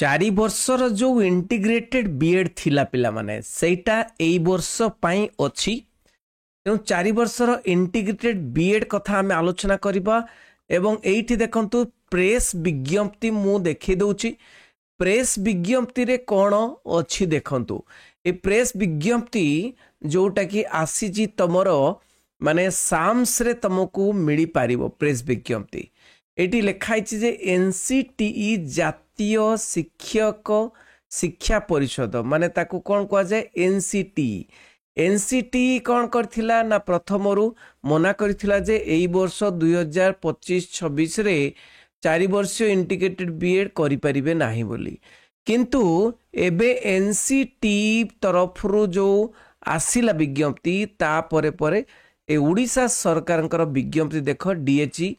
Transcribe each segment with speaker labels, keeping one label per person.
Speaker 1: चारि वर्षर जो integrated BEd थिला पिला माने सेटा एई वर्ष पई अछि। तेणु 4 वर्षर इंटीग्रेटेड बीएड कथा आम आलोचना करबा। एवं एइठी देखंतु प्रेस विज्ञप्ति मु देखि दउची। प्रेस विज्ञप्ति रे कोन अछि देखंतु। ए प्रेस विज्ञप्ति जोटा कि आसीजी तमरो माने साम्स रे तमको मिली पारिबो। प्रेस विज्ञप्ति एटी लिखाई जे एनसीटीई जातीय शिक्षक शिक्षा परिषद माने ताकू कौन कह जाए एनसीटीई। एनसीटीई कौन करथिला ना प्रथमरु मना करथिला जे एई वर्ष 2025-26 रे 4 वर्ष इंटीग्रेटेड बीएड करि परिबे नाही बोली। किंतु एबे एनसीटीई तरफ रु जो आसिला विज्ञप्ति ता परे परे ए उड़ीसा सरकारंकर विज्ञप्ति देख डीएचई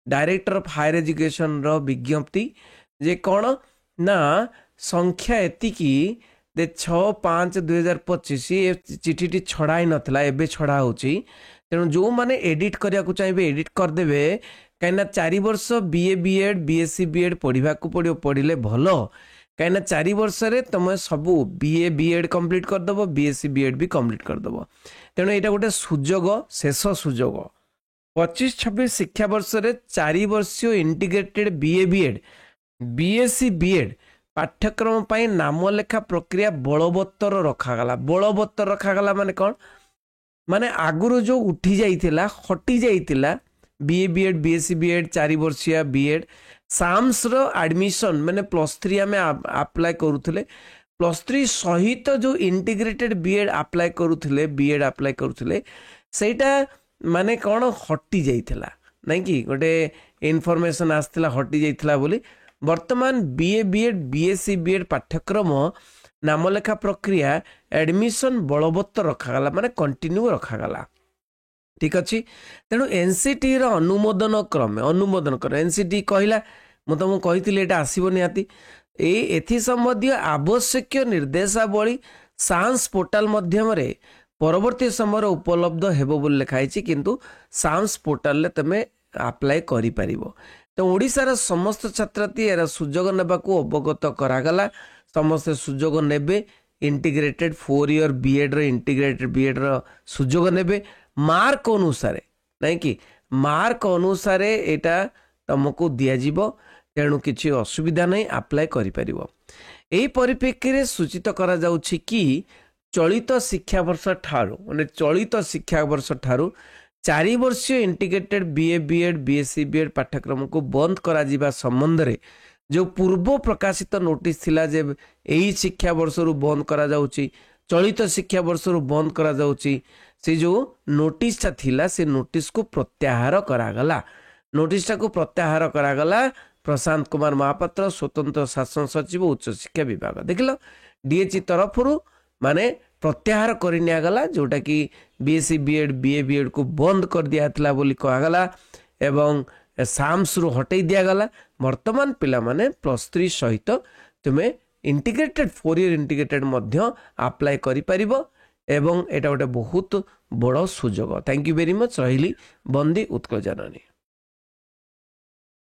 Speaker 1: डायरेक्टर ऑफ हायर एजुकेशन रो विज्ञप्ति जे कौन ना संख्या एतिकी दे 6/5/2025 चिठी छड़ाई नथला एबे छड़ा होची। तेणु जो माने एडिट करिया को चाहिए एडिट कर देबे कहीं 4 वर्ष बीए बीएड बीएससी बीएड पढ़ा पड़ो पढ़ले भल कहीं 4 वर्ष रे तुम सबू बीए बीएड कंप्लीट करदेव बीएससी बीएड भी कंप्लीट करदेव। तेणु यहाँ गोटे सुजोग शेष सुजोग 25-26 शिक्षा वर्ष रे 4 वर्ष integrated BA BEd BSc B Ed पाठ्यक्रम पाई नाम लेखा प्रक्रिया बलवत्तर रखागला। बलवत्तर रखागला माने कौन माने आगुरु जो उठी जाइतिला हटी जाइतिला बीए बीएड बीएससी बीएड 4 वर्षिया बीएड साम्स रो एडमिशन माने +3 आमे अप्लाई करूथले। +3 सहित जो इंटीग्रेटेड बीएड अप्लाई करूथले बीएड अप्लाई करूथले सेटा माने कौन हटी जाइतिला नहीं कि गोटे इनफॉरमेशन आसतिला हटी जाइतिला बोली। वर्तमान बीए बीएड बीएससी बीएड पाठ्यक्रम नामलेखा प्रक्रिया एडमिशन बलवत्तर रखागला माने कंटिन्यू रखागला। ठीक अच्छी। तेणु एनसीटी रो अनुमोदन क्रमे अनुमोदन कर एनसीटी कहला मु तुमको कही एटा आसब निहाती एथि संबंधी आवश्यक निर्देशावली सान्स पोर्टाल माध्यम रे परवर्ती समय उपलब्ध हेबो बोली लिखाई किंतु सान्स पोर्टाल रे तमे अप्लाई करि परिबो। तो ओडिशार समस्त छात्रार्थी यार सुजोग नेबाकू अवगत करागला। समस्त सुजोग नेबे इंटीग्रेटेड 4 ईयर बीएड रो इंटीग्रेटेड बीएड रो सुजोग नेबे मार्क अनुसार नहीं कि मार्क अनुसार एटा तुमको दिया जीवो। तेणु किसी असुविधा नहीं अप्लाई करि परिबो। एही परिप्रेक्षी रे सूचित करा जाउछि कि चलित शिक्षा वर्ष ठारू माने चलित शिक्षा वर्ष ठारू 4 वर्षीय integrated BA BEd BSc B Ed पाठ्यक्रम को बंद करा जिबा संबंध रे जो पूर्व प्रकाशित नोटिस थिला जे एही शिक्षा वर्ष रु बंद करा जाउछि चलित शिक्षा वर्ष रु बंद करा जाउछि से जो नोटिस ता थिला से नोटिस को प्रत्याहार करागला। नोटिस ता को प्रत्याहार करागला। प्रशांत कुमार महापात्र स्वतंत्र शासन सचिव उच्च शिक्षा विभाग देखिल डीएचई तरफ माने प्रत्याहार कर निगला जोटा कि बीएससी बीएड बीए बीएड को बंद कर दिया बोली कहगला एवं साम्स रु हटई दिगला। वर्तमान पिला माने +3 सहित तुम्हें इंटीग्रेटेड 4 ईयर इंटीग्रेटेड मध्य अप्लाई करि परिबो एवं एटा गोटे बहुत बड़ सुजोग। Thank you very much. रही बंदी उत्कल जननी।